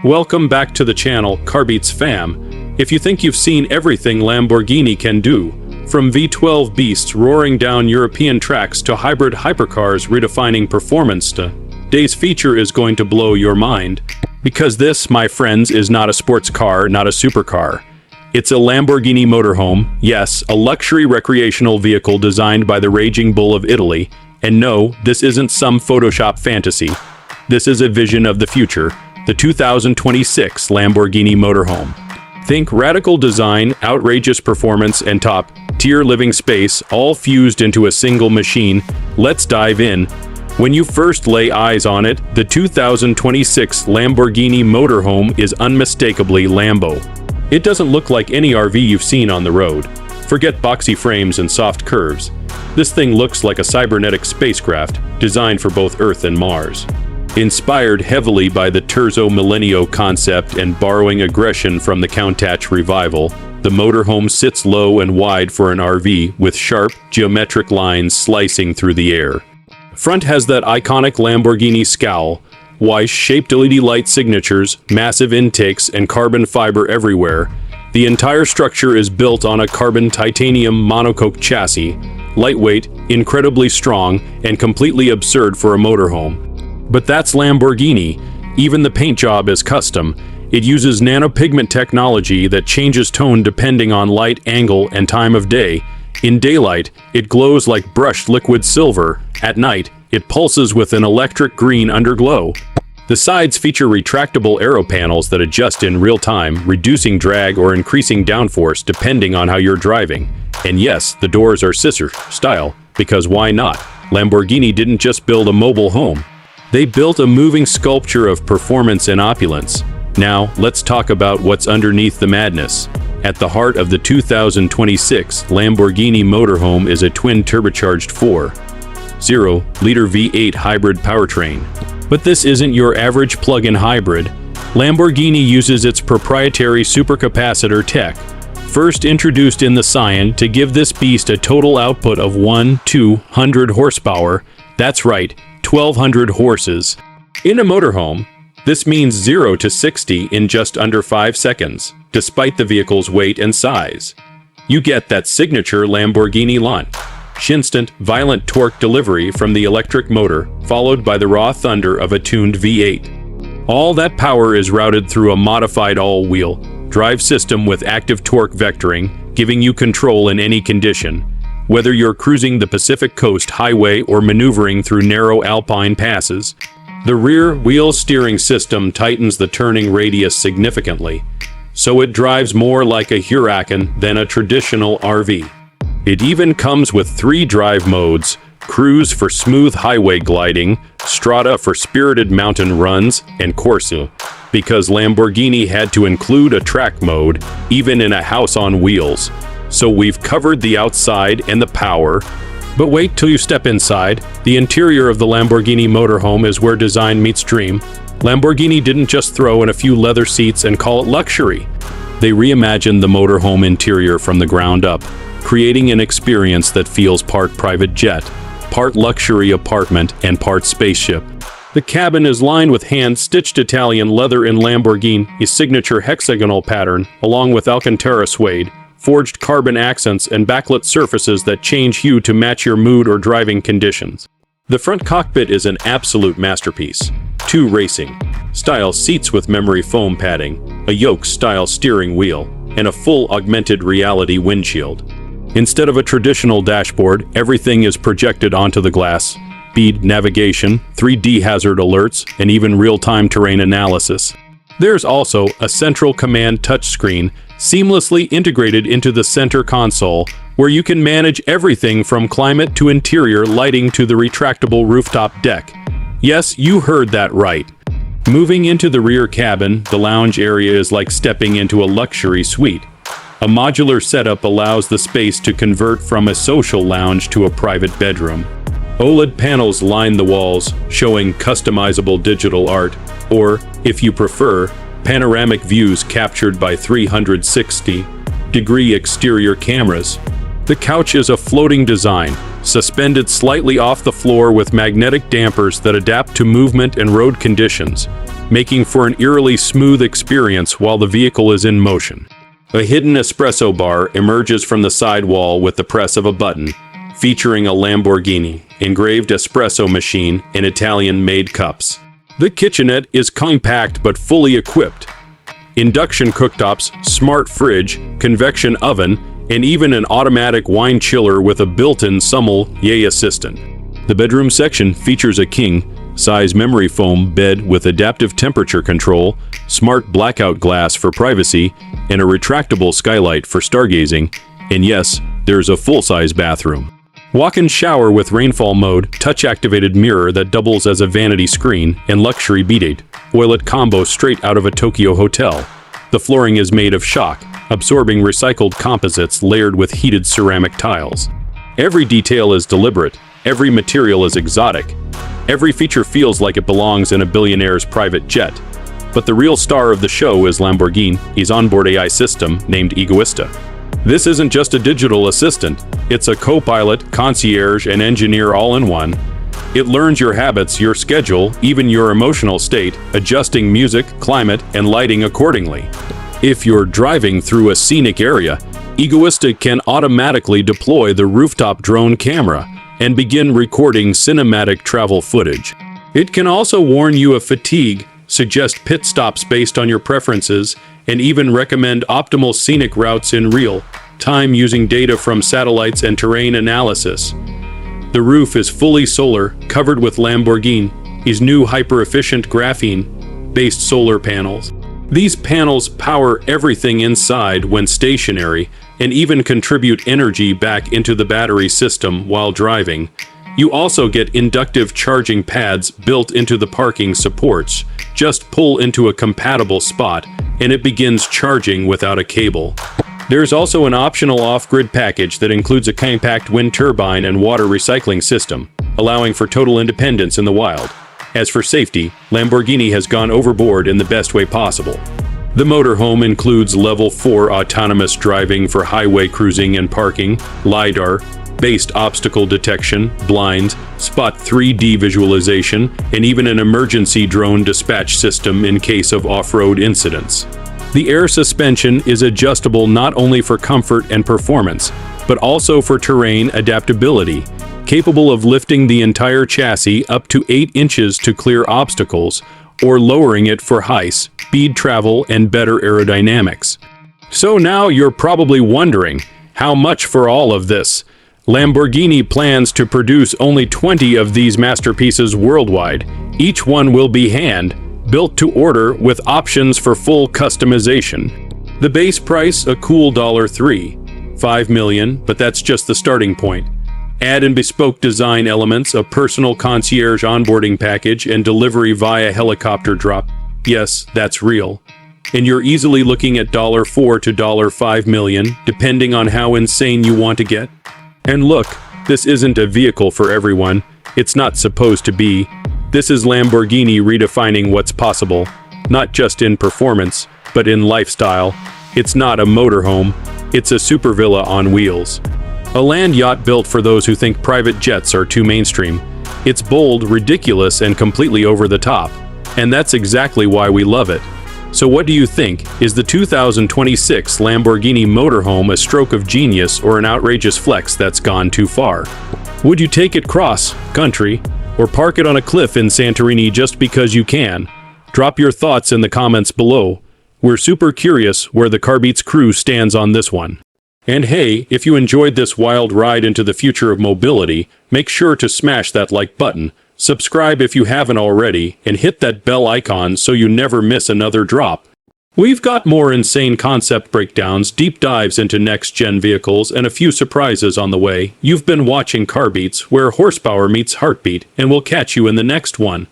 Welcome back to the channel, Carbeats fam. If you think you've seen everything Lamborghini can do, from V12 beasts roaring down European tracks to hybrid hypercars redefining performance, today's feature is going to blow your mind. Because this, my friends, is not a sports car, not a supercar. It's a Lamborghini Motorhome, yes, a luxury recreational vehicle designed by the Raging Bull of Italy. And no, this isn't some Photoshop fantasy. This is a vision of the future, the 2026 Lamborghini Motorhome. Think radical design, outrageous performance, and top-tier living space, all fused into a single machine. Let's dive in. When you first lay eyes on it, the 2026 Lamborghini Motorhome is unmistakably Lambo. It doesn't look like any RV you've seen on the road. Forget boxy frames and soft curves. This thing looks like a cybernetic spacecraft, designed for both Earth and Mars. Inspired heavily by the Terzo Millennio concept and borrowing aggression from the Countach revival, the motorhome sits low and wide for an RV with sharp, geometric lines slicing through the air. Front has that iconic Lamborghini scowl, Y-shaped LED light signatures, massive intakes, and carbon fiber everywhere. The entire structure is built on a carbon titanium monocoque chassis, lightweight, incredibly strong, and completely absurd for a motorhome. But that's Lamborghini. Even the paint job is custom. It uses nanopigment technology that changes tone depending on light, angle, and time of day. In daylight, it glows like brushed liquid silver. At night, it pulses with an electric green underglow. The sides feature retractable aero panels that adjust in real time, reducing drag or increasing downforce depending on how you're driving. And yes, the doors are scissor style, because why not? Lamborghini didn't just build a mobile home. They built a moving sculpture of performance and opulence. Now, let's talk about what's underneath the madness. At the heart of the 2026 Lamborghini Motorhome is a twin-turbocharged 4.0-liter V8 hybrid powertrain. But this isn't your average plug-in hybrid. Lamborghini uses its proprietary supercapacitor tech, first introduced in the Scion, to give this beast a total output of 1,200 horsepower. That's right, 1,200 horses. In a motorhome, this means 0 to 60 in just under 5 seconds, despite the vehicle's weight and size. You get that signature Lamborghini launch. Instant, violent torque delivery from the electric motor, followed by the raw thunder of a tuned V8. All that power is routed through a modified all-wheel drive system with active torque vectoring, giving you control in any condition. Whether you're cruising the Pacific Coast Highway or maneuvering through narrow alpine passes, the rear wheel steering system tightens the turning radius significantly, so it drives more like a Huracan than a traditional RV. It even comes with 3 drive modes: Cruise for smooth highway gliding, Strada for spirited mountain runs, and Corsa, because Lamborghini had to include a track mode, even in a house on wheels. So we've covered the outside and the power. But wait till you step inside. The interior of the Lamborghini Motorhome is where design meets dream. Lamborghini didn't just throw in a few leather seats and call it luxury. They reimagined the motorhome interior from the ground up, creating an experience that feels part private jet, part luxury apartment, and part spaceship. The cabin is lined with hand-stitched Italian leather in Lamborghini's signature hexagonal pattern, along with Alcantara suede, forged carbon accents, and backlit surfaces that change hue to match your mood or driving conditions. The front cockpit is an absolute masterpiece. 2 racing-style seats with memory foam padding, a yoke-style steering wheel, and a full augmented reality windshield. Instead of a traditional dashboard, everything is projected onto the glass. Speed navigation, 3D hazard alerts, and even real-time terrain analysis. There's also a central command touchscreen seamlessly integrated into the center console, where you can manage everything from climate to interior lighting to the retractable rooftop deck. Yes, you heard that right. Moving into the rear cabin, the lounge area is like stepping into a luxury suite. A modular setup allows the space to convert from a social lounge to a private bedroom. OLED panels line the walls, showing customizable digital art, or, if you prefer, panoramic views captured by 360-degree exterior cameras. The couch is a floating design, suspended slightly off the floor with magnetic dampers that adapt to movement and road conditions. making for an eerily smooth experience while the vehicle is in motion. A hidden espresso bar emerges from the sidewall with the press of a button, featuring a Lamborghini engraved espresso machine in Italian-made cups. The kitchenette is compact but fully equipped. Induction cooktops, smart fridge, convection oven, and even an automatic wine chiller with a built-in sommelier assistant. The bedroom section features a king-size memory foam bed with adaptive temperature control, smart blackout glass for privacy, and a retractable skylight for stargazing. And yes, there's a full-size bathroom. Walk-in shower with rainfall mode, touch-activated mirror that doubles as a vanity screen, and luxury beaded toilet combo straight out of a Tokyo hotel. The flooring is made of shock, absorbing recycled composites layered with heated ceramic tiles. Every detail is deliberate, every material is exotic. Every feature feels like it belongs in a billionaire's private jet. But the real star of the show is Lamborghini's onboard AI system named Egoista. This isn't just a digital assistant, it's a co-pilot, concierge, and engineer all in one. It learns your habits, your schedule, even your emotional state, adjusting music, climate, and lighting accordingly. If you're driving through a scenic area, Egoista can automatically deploy the rooftop drone camera and begin recording cinematic travel footage. It can also warn you of fatigue, suggest pit stops based on your preferences, and even recommend optimal scenic routes in real time using data from satellites and terrain analysis. The roof is fully solar, covered with Lamborghini's new hyper-efficient graphene-based solar panels. These panels power everything inside when stationary and even contribute energy back into the battery system while driving. You also get inductive charging pads built into the parking supports. Just pull into a compatible spot and it begins charging without a cable. There's also an optional off-grid package that includes a compact wind turbine and water recycling system, allowing for total independence in the wild. As for safety, Lamborghini has gone overboard in the best way possible. The motorhome includes Level 4 autonomous driving for highway cruising and parking, LiDAR-based obstacle detection, blinds, Spot 3D visualization, and even an emergency drone dispatch system in case of off-road incidents. The air suspension is adjustable not only for comfort and performance, but also for terrain adaptability, capable of lifting the entire chassis up to 8 inches to clear obstacles, or lowering it for high-speed travel and better aerodynamics. So now you're probably wondering, how much for all of this? Lamborghini plans to produce only 20 of these masterpieces worldwide. Each one will be hand-built to order with options for full customization. The base price, a cool $3.5 million, but that's just the starting point. Add in bespoke design elements, a personal concierge onboarding package, and delivery via helicopter drop. Yes, that's real. And you're easily looking at $4 to $5 million, depending on how insane you want to get. And look, this isn't a vehicle for everyone. It's not supposed to be. This is Lamborghini redefining what's possible, not just in performance, but in lifestyle. It's not a motorhome, it's a super villa on wheels. A land yacht built for those who think private jets are too mainstream. It's bold, ridiculous, and completely over the top. And that's exactly why we love it. So what do you think? Is the 2026 Lamborghini Motorhome a stroke of genius or an outrageous flex that's gone too far? Would you take it cross-country or park it on a cliff in Santorini just because you can? Drop your thoughts in the comments below. We're super curious where the Carbeats crew stands on this one. And hey, if you enjoyed this wild ride into the future of mobility, make sure to smash that like button, subscribe if you haven't already, and hit that bell icon so you never miss another drop. We've got more insane concept breakdowns, deep dives into next-gen vehicles, and a few surprises on the way. You've been watching Carbeats, where horsepower meets heartbeat, and we'll catch you in the next one.